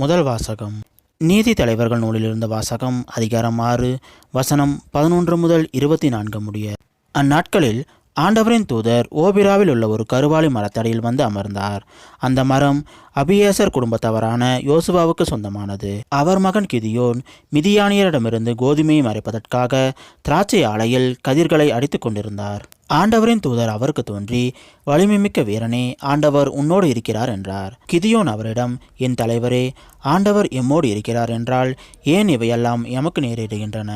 முதல் வாசகம் நீதி தலைவர்கள் நூலிலிருந்த வாசகம். அதிகாரம் 6 வசனம் 11 முதல் 24 முடிய. அந்நாட்களில் ஆண்டவரின் தூதர் ஓபிராவில் உள்ள ஒரு கருவாலி மரத்தடியில் வந்து அமர்ந்தார். அந்த மரம் அபியேசர் குடும்பத்தவரான யோசுவாவுக்கு சொந்தமானது. அவர் மகன் கிதியோன் மிதியானியரிடமிருந்து கோதுமையை மறைப்பதற்காக திராட்சை ஆலையில் கதிர்களை அடித்து கொண்டிருந்தார். ஆண்டவரின் தூதர் அவருக்கு தோன்றி, வலிமைமிக்க வீரனே, ஆண்டவர் உன்னோடு இருக்கிறார் என்றார். கிதியோன் அவரிடம், என் தலைவரே, ஆண்டவர் எம்மோடு இருக்கிறார் என்றால் ஏன் இவையெல்லாம் எமக்கு நேரிடுகின்றன?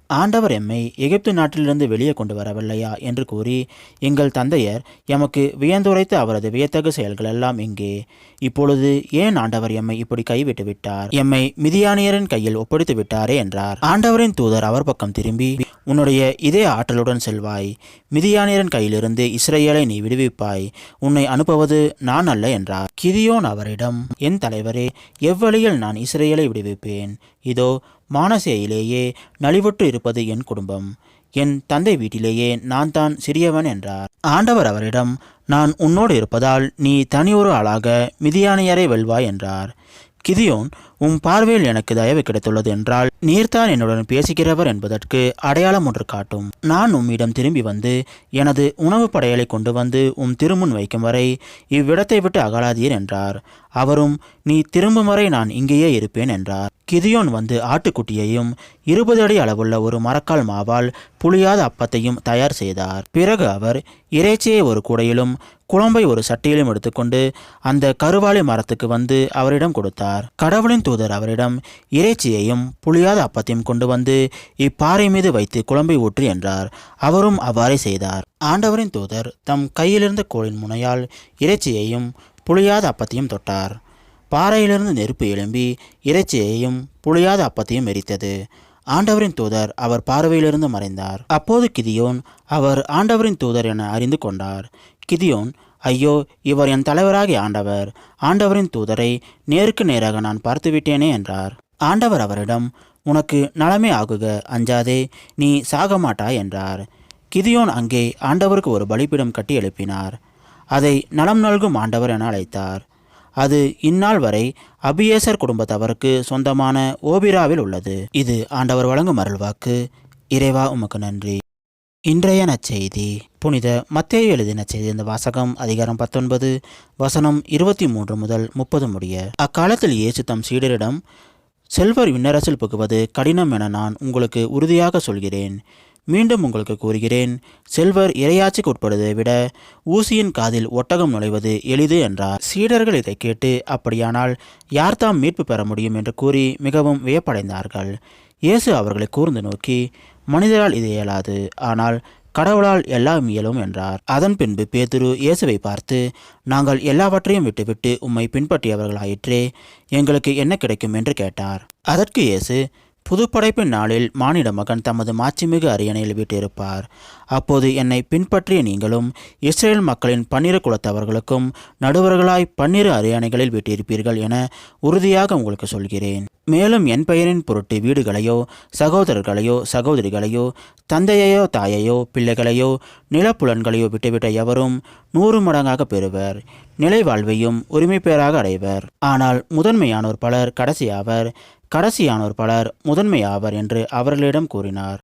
ஆண்டவர் எம்மை எகிப்து நாட்டிலிருந்து வெளியே கொண்டு வரவில்லையா என்று கூறி, எங்கள் தந்தையர் எமக்கு வியந்துரைத்த அவரது வியத்தகு செயல்கள் எல்லாம் எங்கே? இப்பொழுது ஏன் ஆண்டவர் எம்மை இப்படி கைவிட்டு விட்டார்? எம்மை மிதியானியரின் கையில் ஒப்படைத்து விட்டாரே என்றார். ஆண்டவரின் தூதர் அவர் பக்கம் திரும்பி, உன்னுடைய இதே ஆற்றலுடன் செல்வாய், மிதியானியரின் கையிலிருந்து இஸ்ரேலை நீ விடுவிப்பாய், உன்னை அனுப்புவது நான் அல்ல என்றார். கிதியோன் அவரிடம், என் தலைவரே, எவ்வழியில் நான் இஸ்ரேலை விடுவிப்பேன்? இதோ மானசேயிலேயே நலிவுற்று இருப்பது என் குடும்பம், என் தந்தை வீட்டிலேயே நான் தான் சிறியவன் என்றார். ஆண்டவர் அவரிடம், நான் உன்னோடு இருப்பதால் நீ தனியொரு ஆளாக மிதியானியரை வெல்வாய் என்றார். கிதியோன், உம் பார்வையில் எனக்கு தயவு கிடைத்துள்ளது என்றால் நீர்தான் என்னுடன் பேசுகிறவர் என்பதற்கு அடையாளம் ஒன்று காட்டும். நான் உம்மிடம் திரும்பி வந்து எனது உணவு படையலை கொண்டு வந்து திருமுன் வைக்கும் வரை இவ்விடத்தை விட்டு அகலாதீர் என்றார். அவரும், நீ திரும்பும் வரை நான் இங்கேயே இருப்பேன் என்றார். கிதியோன் வந்து ஆட்டுக்குட்டியையும் 20 அடி அளவுள்ள ஒரு மரக்கால் மாவால் புளியாத அப்பத்தையும் தயார் செய்தார். பிறகு அவர் இறைச்சியை ஒரு கூடையிலும் குழம்பை ஒரு சட்டியிலும் எடுத்துக்கொண்டு அந்த கருவாலி மரத்துக்கு வந்து அவரிடம் கொடுத்தார். கடவுளின் தூதர் அவரிடம், இறைச்சியையும் புளியாத அப்பத்தையும் கொண்டு வந்து இப்பாறை மீது வைத்து குழம்பை ஊற்றி என்றார். அவரும் அவ்வாறே செய்தார். ஆண்டவரின் தூதர் தம் கையிலிருந்த கோலின் முனையால் இறைச்சியையும் புளியாத அப்பத்தையும் தொட்டார். பாறையிலிருந்து நெருப்பு எழும்பி இறைச்சியையும் புளியாத அப்பத்தையும் எரித்தது. ஆண்டவரின் தூதர் அவர் பார்வையிலிருந்து மறைந்தார். அப்போது கிதியோன் அவர் ஆண்டவரின் தூதர் என அறிந்து கொண்டார். கிதியோன், ஐயோ, இவர் என் தலைவராகிய ஆண்டவர், ஆண்டவரின் தூதரை நேருக்கு நேராக நான் பார்த்துவிட்டேனே என்றார். ஆண்டவர் அவரிடம், உனக்கு நலமே ஆகுக, அஞ்சாதே, நீ சாக மாட்டாய் என்றார். கிதியோன் அங்கே ஆண்டவருக்கு ஒரு பலிபீடம் கட்டி எழுப்பினார். அதை நலம் நல்கும் ஆண்டவர் என அழைத்தார். அது இந்நாள் வரை அபியேசர் குடும்பத்தவருக்கு சொந்தமான ஓபிராவில் உள்ளது. இது ஆண்டவர் வழங்கும் அருள்வாக்கு. இறைவா, உமக்கு நன்றி. இன்றைய நற்செய்தி. புனித மத்தேயு எழுதின செய்தி. இந்த வாசகம். அதிகாரம் 19 வசனம் 23 முதல் 30 முடிய. அக்காலத்தில் இயேசு தம் சீடரிடம், செல்வர் விண்ணரசில் புகுவது கடினம் என நான் உங்களுக்கு உறுதியாக சொல்கிறேன். மீண்டும் உங்களுக்கு கூறுகிறேன், செல்வர் இறையாட்சிக்கு உட்படுவதை விட ஊசியின் காதில் ஒட்டகம் நுழைவது எளிது என்றார். சீடர்கள் இதை கேட்டு, அப்படியானால் யார் தாம் மீட்பு பெற முடியும் என்று கூறி மிகவும் வியப்படைந்தார்கள். இயேசு அவர்களை கூர்ந்து நோக்கி, மனிதரால் இது இயலாது, ஆனால் கடவுளால் எல்லாம் இயலும் என்றார். அதன் பின்பு பேதுரு இயேசுவை பார்த்து, நாங்கள் எல்லாவற்றையும் விட்டுவிட்டு உம்மை பின்பற்றியவர்களாயிற்றே, எங்களுக்கு என்ன கிடைக்கும் என்று கேட்டார். அதற்கு இயேசு, புதுப்படைப்பின் நாளில் மானிட மகன் தமது மாட்சிமிகு அரியணையில் வீட்டிருப்பார். அப்போது என்னை பின்பற்றிய நீங்களும் இஸ்ரேல் மக்களின் 12 குலத்தவர்களுக்கும் நடுவர்களாய் 12 அரியணைகளில் வீட்டிருப்பீர்கள் என உறுதியாக உங்களுக்கு சொல்கிறேன். மேலும் என் பெயரின் பொருட்டு வீடுகளையோ சகோதரர்களையோ சகோதரிகளையோ தந்தையையோ தாயையோ பிள்ளைகளையோ நிலப்புலன்களையோ விட்டுவிட்ட எவரும் 100 மடங்காக பெறுவர், நிலை வாழ்வையும் உரிமை பேராக அடைவர். ஆனால் முதன்மையானோர் பலர் கடைசியாவர், கடைசியானோர் பலர் முதன்மையாவர் என்று அவர்களிடம் கூறினார்.